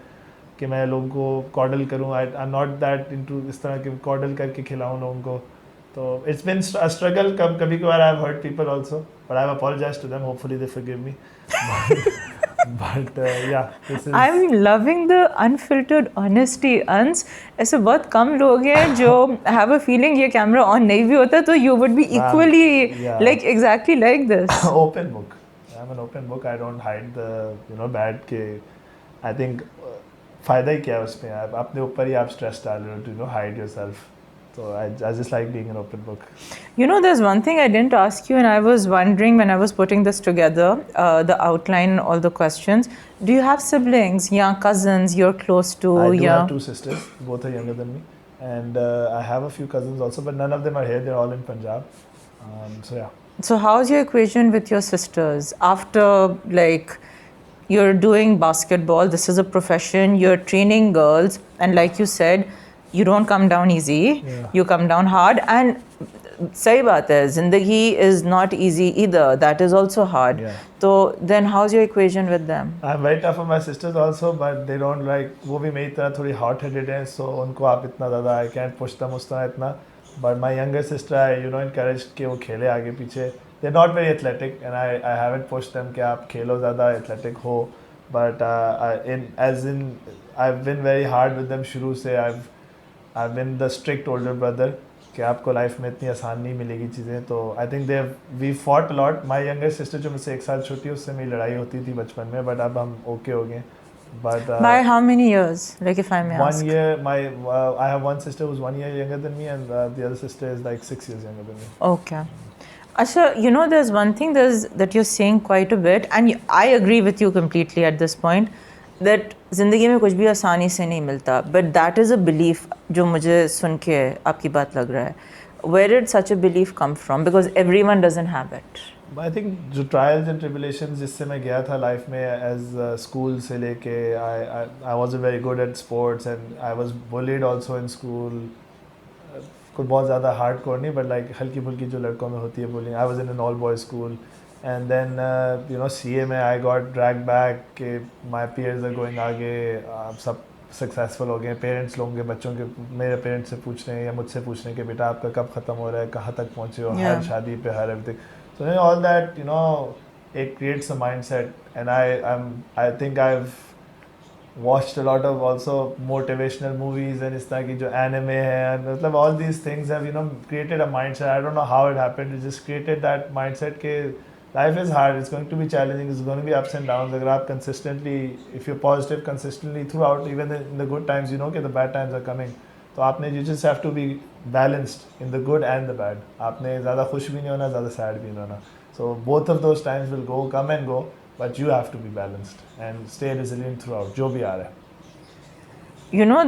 कि मैं लोगों को कॉडल करूँ. I'm not that into इस तरह के कॉडल करके खिलाऊँ लोगों को. So it's been a struggle. कभी कभार I've hurt people also, but I've apologized to them. Hopefully they forgive me. But yeah, this is.
I'm loving the unfiltered honesty. Ans, ऐसे बहुत कम लोग हैं जो have a feeling ये camera on नहीं भी होता तो you would be equally
yeah.
like exactly like this.
Open book. I'm an open book. I don't hide the bad के. I think फायदा ही क्या है उसमें. आप अपने ऊपर ही आप stress डाल रहे हो to hide yourself. So I just like being an open book.
You know, there's one thing I didn't ask you, and I was wondering when I was putting this together, the outline, all the questions. Do you have siblings? Yeah, cousins you're close to?
I do
yeah.
have 2 sisters. Both are younger than me, and I have a few cousins also, but none of them are here. They're all in Punjab. So yeah.
So how's your equation with your sisters after like? You're doing basketball, this is a profession, you're training girls, and like you said, you don't come down easy,
Yeah.
you come down hard, and sahi baat hai, zindagi is not easy either, that is also hard.
Yeah.
So then how's your equation with them?
I'm very tough on my sisters also, but they don't like. वो भी मेरी तरह थोड़ी hot-headed हैं, so उनको आप इतना ज़्यादा I can't push them उस तरह इतना. But my younger sister, I encourage कि वो खेले आगे पीछे. They're not very athletic, and I haven't pushed them कि आप खेलो ज़्यादा athletic हो. But I've been very hard with them शुरू से. I've been the strict older brother कि आपको लाइफ में इतनी आसान नहीं मिलेगी चीज़ें. तो I think we fought a lot. My younger sister जो मुझसे 1 साल छोटी है उससे मेरी लड़ाई होती थी बचपन में, but अब हम okay हो गए. But
By how many years, like if I may ask?
1 year. I have one sister who's 1 year younger than me, and the other sister is like 6 years younger than me.
Okay. Asha, there's one thing that you're saying quite a bit, and I agree with you completely at this point, that ज़िंदगी में कुछ भी आसानी से नहीं मिलता, but that is a belief जो मुझे सुन के आपकी बात लग रहा है. Where did such a belief come from? Because everyone doesn't have it.
I think जो trials and tribulations जिससे मैं गया था लाइफ में as school से लेके I wasn't very good at sports and I was bullied also in school. कोई बहुत ज़्यादा हार्ड कोर नहीं, बट लाइक हल्की फुल्की जो लड़कों में होती है bullying. I was in an all boys school, and then CA में आई गॉट ड्रैग बैक के माय पीयर्स आर गोइंग आगे, सब सक्सेसफुल हो गए. पेरेंट्स लोगों के बच्चों के मेरे पेरेंट्स से पूछ रहे हैं या मुझसे पूछ रहे हैं कि बेटा आपका कब ख़त्म हो रहा है, कहाँ तक पहुँचे हो, हर शादी पे her everything. So all that it creates a mindset, and I think I've watched a lot of also motivational movies and इस तरह की जो anime है, and मतलब all these things have created a mindset. I don't know how it happened. It just created that mindset कि life is hard. It's going to be challenging. It's going to be ups and downs. अगर आप consistently, if you're positive consistently throughout, even in the good times, कि the bad times are coming. तो आपने you just have to be balanced in the good and the bad. आपने ज़्यादा खुश भी नहीं होना, ज़्यादा sad भी नहीं होना. So both of those times will come and go. But you have to be balanced and stay resilient throughout, जो भी आ रहा है.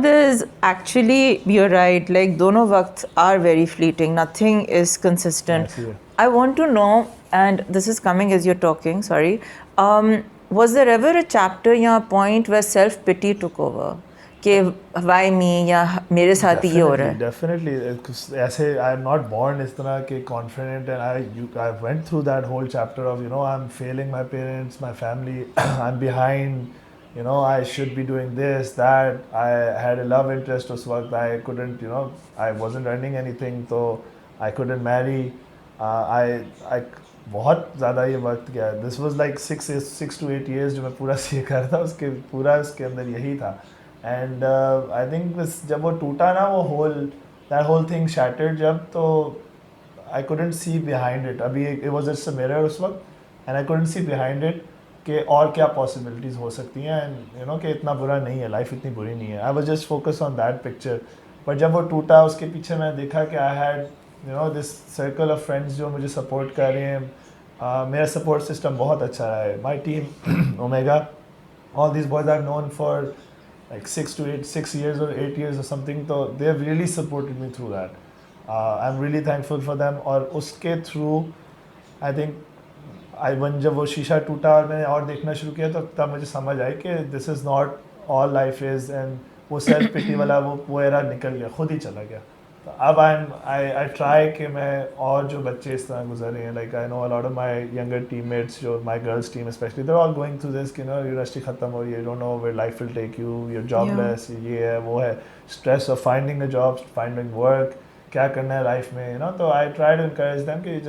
There's actually, you're right, like दोनों वक्त are very fleeting. Nothing is consistent. I want to know, and this is coming as you're talking, sorry. Was there ever a chapter या a point where self-pity took over? कि why me या मेरे साथ ही ये हो रहा है?
Definitely. ऐसे I'm not born इस तरह के confident, and I went through that whole chapter of I'm failing my parents, my family, I'm behind, I should be doing this, that. I had a love interest उस वक्त, I couldn't, I wasn't earning anything, so I couldn't marry. I बहुत ज़्यादा ये वक्त गया. This was like 6 to 8 years जो मैं पूरा सीख कर था, उसके अंदर यही था. And I think जब वो टूटा ना, वो that whole thing shattered जब, तो I couldn't see behind it. अभी it was just a mirror उस वक्त, and I couldn't see behind it कि और क्या possibilities हो सकती हैं, and कि इतना बुरा नहीं है, life इतनी बुरी नहीं है. I was just focused on that picture. But जब वो टूटा, उसके पीछे मैं देखा कि I had this circle of friends जो मुझे support कर रहे हैं. मेरा support system बहुत अच्छा रहा है. My team, Omega, all these boys I've known for like 6 years or 8 years or something, so they have really supported me through that. I'm really thankful for them. और उसके through I think I one जब वो शीशा टूटा और मैंने और देखना शुरू किया तो तब मुझे समझ आई कि this is not all life is, and वो सेल्फ पिटी वाला वो एरा निकल गया, खुद ही चला गया। तो अब आई ट्राई कि मैं और जो बच्चे इस तरह गुजर रहे हैं, like I know a lot of my younger teammates, जो my girls team specially, they are all going through this, university ख़त्म हो रही है, you don't know where life will take you, you're jobless, ये है वो है, stress of finding a job, finding work, क्या करना है लाइफ में, तो I try to encourage them कि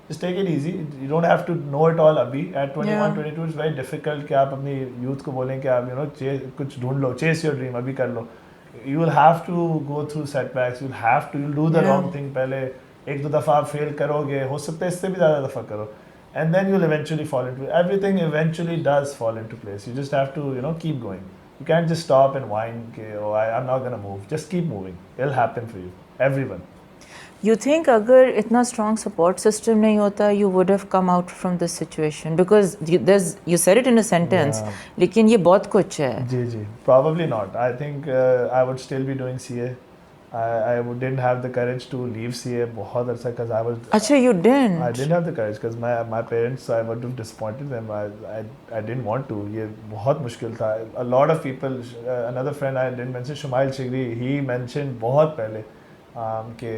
just take it easy. You don't have to know it all अभी. At 21, 22 it's very difficult कि आप अपनी youth को बोलें कि आप कुछ ढूंढ लो, chase your dream, अभी कर लो. You will have to go through setbacks. You'll do the wrong thing पहले. एक दो दफ़ा आप fail करोगे, हो सकता है इससे भी ज़्यादा दफ़ा करो. And then you'll eventually fall into it. Everything eventually does fall into place. You just have to keep going. You can't just stop and whine कि I'm not gonna move. Just keep moving. It'll happen for you. Everyone.
You think अगर इतना strong support system नहीं होता, you would have come out from this situation? Because you said it in a sentence, लेकिन ये बहुत कुछ है.
जी, probably not. I think I would still be doing CA. I didn't have the courage to leave CA बहुत अर्सा because I was.
अच्छा, you didn't.
I didn't have the courage because my parents, I would have disappointed them. I didn't want to. ये बहुत मुश्किल था. A lot of people, another friend I didn't mention, Shumail Chigri, he mentioned बहुत पहले. कि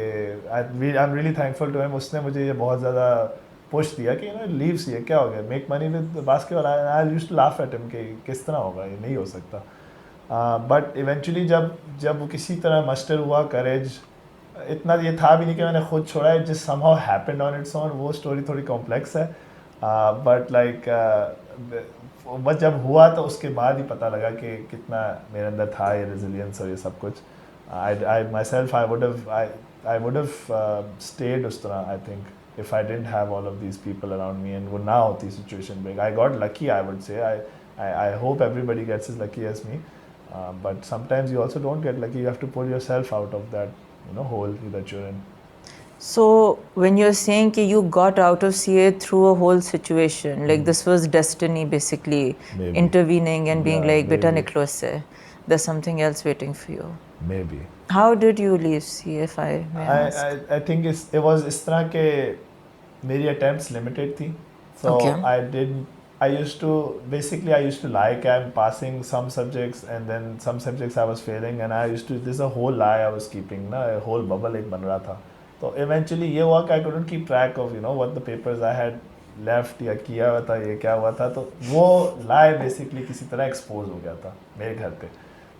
I'm really thankful to him. उसने मुझे ये बहुत ज़्यादा पुश दिया कि लीव सी, क्या हो गया, make money with basketball. I used to laugh at him कि किस तरह होगा, ये नहीं हो सकता. बट इवेंचुअली जब वो किसी तरह मस्टर हुआ करेज, इतना ये था भी नहीं कि मैंने खुद छोड़ा, it just somehow happened on its own. वो स्टोरी थोड़ी कॉम्प्लेक्स है, बट लाइक बस जब हुआ तो उसके बाद ही पता लगा कि कितना मेरे अंदर था ये रेजिलियंस और ये सब कुछ. I myself, I would have stayed उस तरह, I think, if I didn't have all of these people around me, and वो ना होती situation break. I got lucky, I would say. I hope everybody gets as lucky as me, but sometimes you also don't get lucky. You have to pull yourself out of that hole that you're in.
So when you're saying कि you got out of CA through a whole situation, like this was destiny basically intervening and being like, बेटा निकलो इससे, there's something else waiting for you.
Maybe.
How did you leave CA, if I may ask?
I think it was इस तरह के मेरी attempts limited थी. So
Okay.
I used to lie कि I'm passing some subjects and then some subjects I was failing, and this is a whole lie I was keeping, a whole bubble एक बन रहा था. तो eventually ये हुआ कि I couldn't keep track of what the papers I had left या किया हुआ था, ये क्या हुआ था. तो वो lie basically किसी तरह expose हो गया था मेरे घर पे.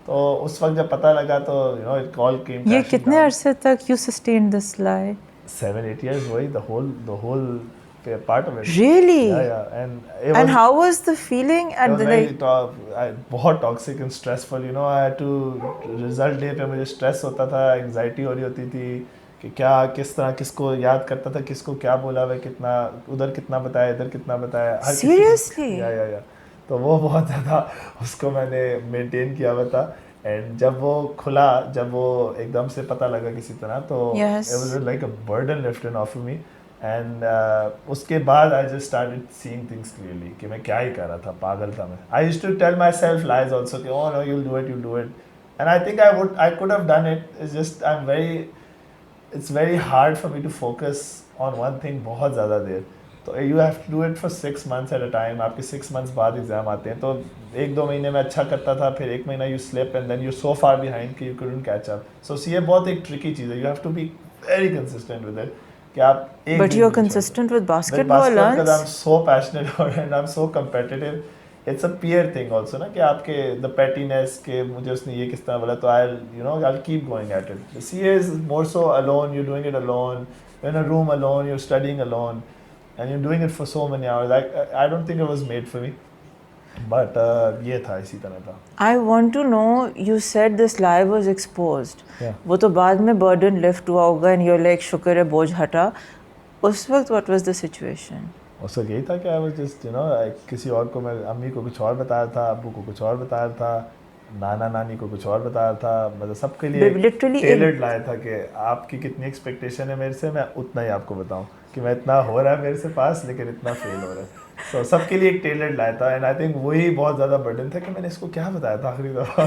तो उस वक्त जब पता लगा तो it all came.
ये कितने अरसे तक you sustained this lie?
7-8 years वही the whole part of it.
Really?
Yeah.
And how was the feeling at the like?
बहुत toxic and stressful. I had to result day पे मुझे stress होता था, anxiety हो रही होती थी कि क्या किस तरह किसको याद करता था, किसको क्या बोला हुआ, कितना उधर कितना बताया, इधर कितना बताया.
Seriously?
या तो वो बहुत ज़्यादा उसको मैंने मेंटेन किया हुआ था. एंड जब वो खुला, जब वो एकदम से पता लगा किसी तरह, तो it was like a burden lifted off of me. And उसके बाद आई just started seeing things clearly कि मैं क्या ही कर रहा था, पागल था मैं. I used to tell myself lies also कि oh no, you'll do it. And I think I could have done it. It's just it's very hard for me to focus on one thing बहुत ज़्यादा देर. तो you have to do it for 6 months at a time. आपके 6 months बाद exam आते हैं, तो 1-2 महीने में अच्छा करता था, फिर 1 महीना you slip and then you're so far behind कि you couldn't catch up. So CA बहुत एक tricky चीज़ है. You have to be very consistent with it. कि आप एक
But you're consistent with basketball,
because I'm so passionate about it and I'm so competitive. It's a peer thing also ना कि आपके the pettiness के मुझे उसने ये किस तरह बोला, तो I'll keep going at it. The CA is more so alone. You're doing it alone. You're in a room alone. You're studying alone. And you're doing it for so many hours. I don't think it was made for me. But ये था, इसी तरह था.
I want to know, you said this lie was exposed.
Yeah.
वो तो बाद में burden lift हुआ होगा and you're like शुक्र है बोझ हटा. उस वक्त what was the situation?
उस वक्त यही था कि I was just किसी और को, मैं अम्मी को कुछ और बताया था, अब्बू को कुछ और बताया था, नाना नानी को कुछ और बताया था. मतलब सबके लिए टेलर्ड लाया था कि आपकी कितनी एक्सपेक्टेशन है मेरे से, मैं उतना ही आपको बताऊं कि मैं इतना हो रहा है मेरे से पास, लेकिन इतना फेल हो रहा है. So, सबके लिए एक टेलर्ड लाया था. एंड आई थिंक वही बहुत ज़्यादा बर्डन था कि मैंने इसको क्या बताया था आखिरी दफा.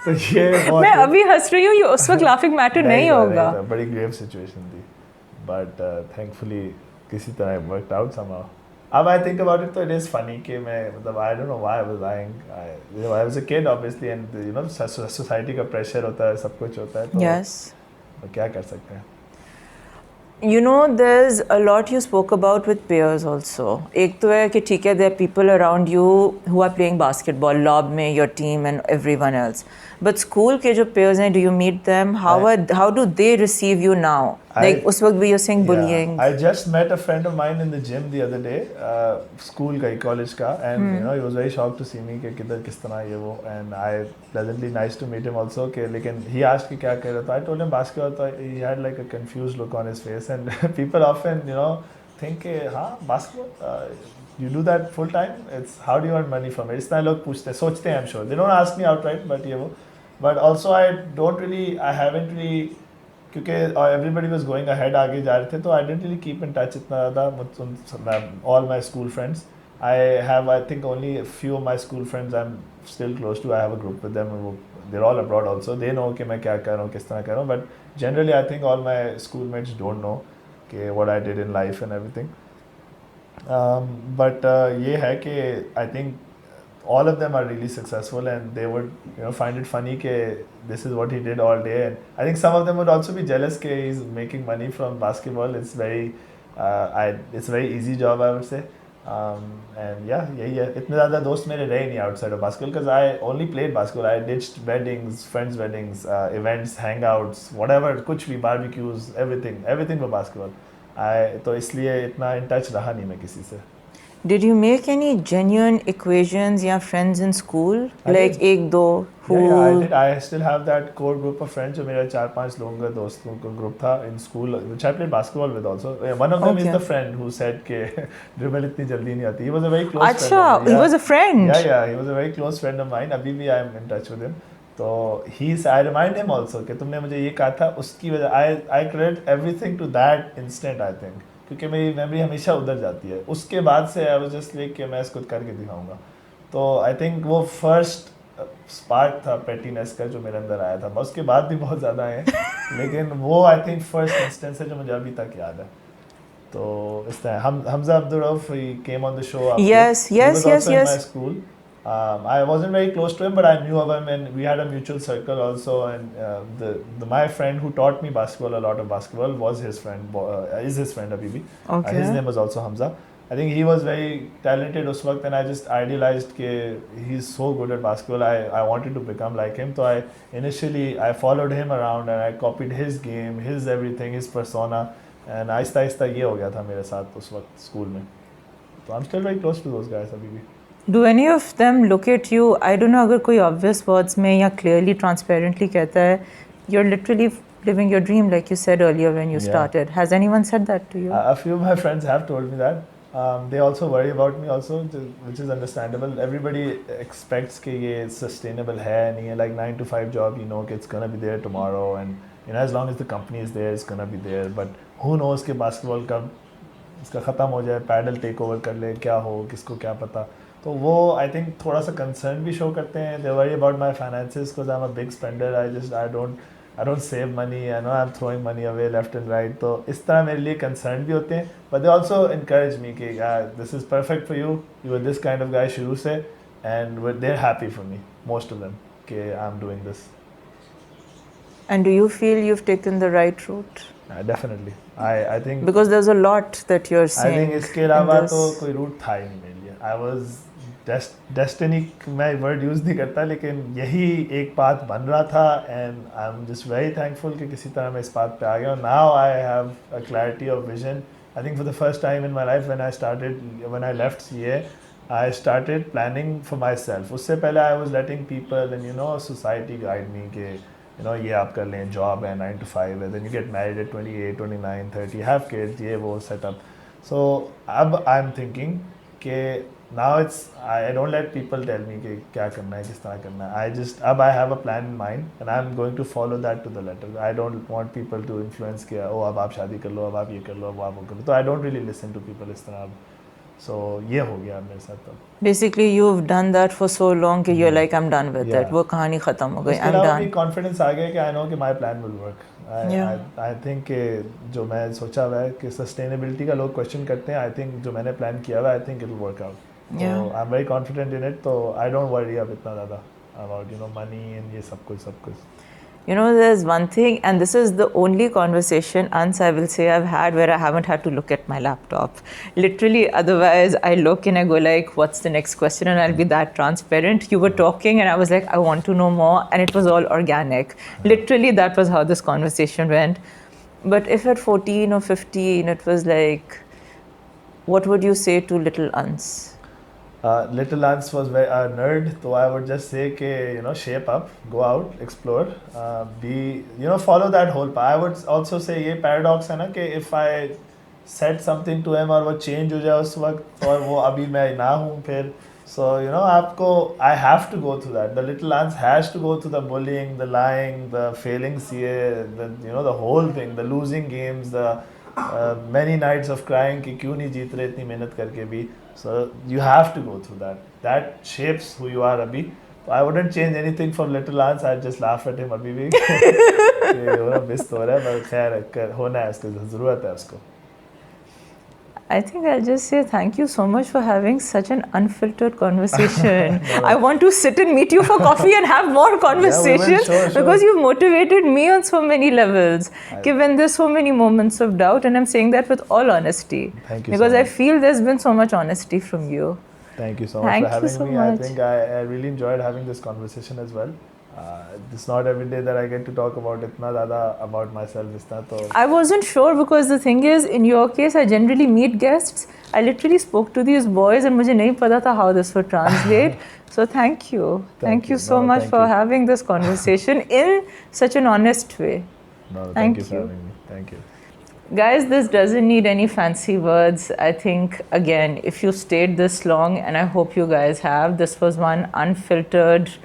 तो ये बहुत,
मैं अभी हंस रही हूँ, ये उस वक्त लाफिंग मैटर नहीं होगा.
बड़ी ग्रेव सिचुएशन थी, बट थैंकफुली किसी तरह वर्कड आउट समहाउ. अब I think about it, तो it is funny कि मैं मतलब I don't know why I was lying. I was a kid obviously, and you know society का pressure होता है, सब कुछ होता है, तो
Yes.
क्या कर सकते हैं.
You know, there's a lot you spoke about with peers also. एक तो है कि ठीक है, there are people around you who are playing basketball, lob में your team and everyone else. But school के जो peers हैं, do you meet them? How do they receive you now? Like उस वक्त भी you're saying bullying.
I just met a friend of mine in the gym the other day, school का, college का, and you know he was very shocked to see me कि किधर किस तरह ये वो, and I pleasantly nice to meet him also कि लेकिन he asked कि क्या कर रहा था. I told him basketball, तो he had like a confused look on his face, and people often you know think कि हाँ basketball, you do that full time, it's how do you earn money from it. इस तरह लोग पूछते सोचते हैं, I'm sure they don't ask me outright, but ये वो, but also I haven't really, क्योंकि everybody was going ahead, आगे जा रहे थे, तो I didn't really keep in touch इतना ज़्यादा all my school friends. I have I think only a few of my school friends I'm still close to. I have a group with them, they're all abroad also. They know कि मैं क्या कर रहा हूँ, किस तरह कर रहा हूँ, but generally I think all my schoolmates don't know कि what I did in life and everything. But ये है कि I think all of them are really successful, and they would find it funny कि this is what he did all day, and I think some of them would also be jealous कि he's making money from basketball. It's it's a very easy job, I would say, and yeah, यही है. इतने ज़्यादा दोस्त मेरे रहे नहीं outside of basketball because I only played basketball. I ditched weddings, friends' weddings, events, hangouts, whatever, कुछ भी, barbecues, everything for basketball. तो इसलिए इतना in touch रहा नहीं मैं किसी से.
Did you make any genuine equations या friends in school? Like एक दो who?
Yeah, I did. I still have that core group of friends जो मेरा 4-5 लोगों का दोस्तों का group था in school, which I played basketball with also. One of them is the friend who said कि dribble इतनी जल्दी नहीं आती. He was a very close friend.
अच्छा, he was a friend.
Yeah, he was a very close friend of mine. अभी भी I am in touch with him. तो I remind him also कि तुमने मुझे ये कहा था, उसकी वजह I credit everything to that instant, I think. क्योंकि मेरी मेमोरी हमेशा उधर जाती है. उसके बाद से आई वाज जस्ट लाइक कि मैं इसको करके दिखाऊंगा. तो आई थिंक वो फर्स्ट स्पार्क था पेटीनेस का जो मेरे अंदर आया था. उसके बाद भी बहुत ज़्यादा आए हैं लेकिन वो आई थिंक फर्स्ट इंस्टेंस है जो मुझे अभी तक याद है. तो इस तरह Hamza Abdurrauf, he came on the show.
Yes.
In my school. I wasn't very close to him, but I knew of him, and we had a mutual circle also. And my friend who taught me basketball, a lot of basketball, was his friend, is his friend Abhi.
Okay.
His name was also Hamza. I think he was very talented us waqt, and I just idealized ke he's so good at basketball. I wanted to become like him. So I followed him around and I copied his game, his everything, his persona, and आहिस्ता ये हो गया था मेरे साथ उस वक्त school में. So I'm still very close to those guys अभी भी.
Do any of them look at you? I don't know अगर कोई obvious words में या clearly, transparently कहता है, you're literally living your dream like you said earlier when you started. Has anyone said that to you?
A few of my friends have told me that. They also worry about me also, which is understandable. Everybody expects कि ये sustainable है नहीं है, like 9 to 5 job, you know कि it's gonna be there tomorrow, and as long as the company is there, it's gonna be there. But who knows कि basketball कब इसका ख़त्म हो जाए, पैडल टेक ओवर कर ले, क्या हो, किसको क्या पता. तो वो आई थिंक थोड़ा सा कंसर्न भी शो करते हैं. They worry about my finances because I am a big spender. I don't save money. I know I am throwing money away left and right. तो इस तरह मेरे लिए कंसर्न भी होते हैं. But they also encourage me कि this is perfect for you. You are this kind of guy शुरू से, and they are happy for me, most of them, कि I am doing this.
And do you feel you've taken the right route?
Definitely. I think
because there's a lot that you're saying.
I think इसके अलावा तो कोई root था ही नहीं मेरे लिए. I was destiny, मैं वर्ड यूज़ नहीं करता, लेकिन यही एक बात बन रहा था, and I am just very thankful कि किसी तरह मैं इस बात पे आ गया. Now I have a clarity of vision. I think for the first time in my life when I left CA, I started planning for my self. उससे पहले I was letting people and society guide me कि ये आप कर लें, job है 9 to 5 है, then you get married at 28, 29, 30, have kids, ये वो सेटअप. सो अब आई एम थिंकिंग कि now I don't let people tell me कि क्या करना है, किस तरह करना है. अब I have a plan in mind and I'm going to follow that to the letter. I don't want people to influence कि अब आप शादी कर लो, अब आप ये कर लो, अब आप वो कर लो. तो I don't really listen to people इस तरह. So ये हो गया मेरे साथ तब.
Basically, you've done that for so long that you're like, I'm done with
Yeah.
it. वो कहानी खत्म हो गई.
उसके
I'm
अलावा भी
done.
कॉन्फिडेंस आ गया कि आई नो कि my plan will work.
Yeah.
I think कि जो मैं सोचा हुआ है कि सस्टेनेबिलिटी का लोग क्वेश्चन करते हैं, आई थिंक जो मैंने प्लान किया हुआ है, I think it will work out.
Yeah.
I am very confident in it. तो आई डोंट वरी अब इतना ज़्यादा अबाउट मनी एंड ये सब कुछ.
You know, there's one thing, and this is the only conversation, Ans, I will say, I've had where I haven't had to look at my laptop. Literally, otherwise, I look and I go like, what's the next question? And I'll be that transparent. You were talking and I was like, I want to know more. And it was all organic. Literally, that was how this conversation went. But if at 14 or 15, it was like, what would you say to little Ans?
Little Ans was very nerd, so I would just say कि shape up, go out, explore, be follow that whole path. I would also say ये paradox है ना कि if I said something to him और वो change हो जाए उस वक्त और वो अभी मैं ना हूँ फिर, so आपको I have to go through that. The little Ans has to go through the bullying, the lying, the failing CA, the whole thing, the losing games, the many nights of crying कि क्यों नहीं जीत रहे इतनी मेहनत करके भी. So you have to go through that. That shapes who you are अभी. I wouldn't change anything from little Ans. I'd just laugh at him अभी भी. मिस तो हो रहा है पर खैर होना है उसको, ज़रूरत है उसको.
I think I'll just say thank you so much for having such an unfiltered conversation.
No.
I want to sit and meet you for coffee and have more conversations
sure.
because you've motivated me on so many levels. Given there's so many moments of doubt, and I'm saying that with all honesty.
Thank you.
Because
so
I
much.
feel there's been so much honesty from you.
Thank you so much
Thank
for having
you so
me.
much.
I think I really enjoyed having this conversation as well. It's not every day that I get to talk about itna zyada about myself.
I wasn't sure because the thing is, in your case, I generally meet guests. I literally spoke to these boys and मुझे नहीं पता था how this would translate. So thank you. Thank you so much for having this conversation in such an honest way.
No, thank you for having me. Thank you.
Guys, this doesn't need any fancy words. I think, again, if you stayed this long, and I hope you guys have, this was one unfiltered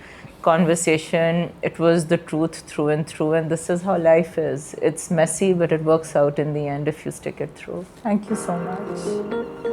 conversation. It was the truth through and through, and this is how life is. It's messy, but it works out in the end if you stick it through. Thank you so much.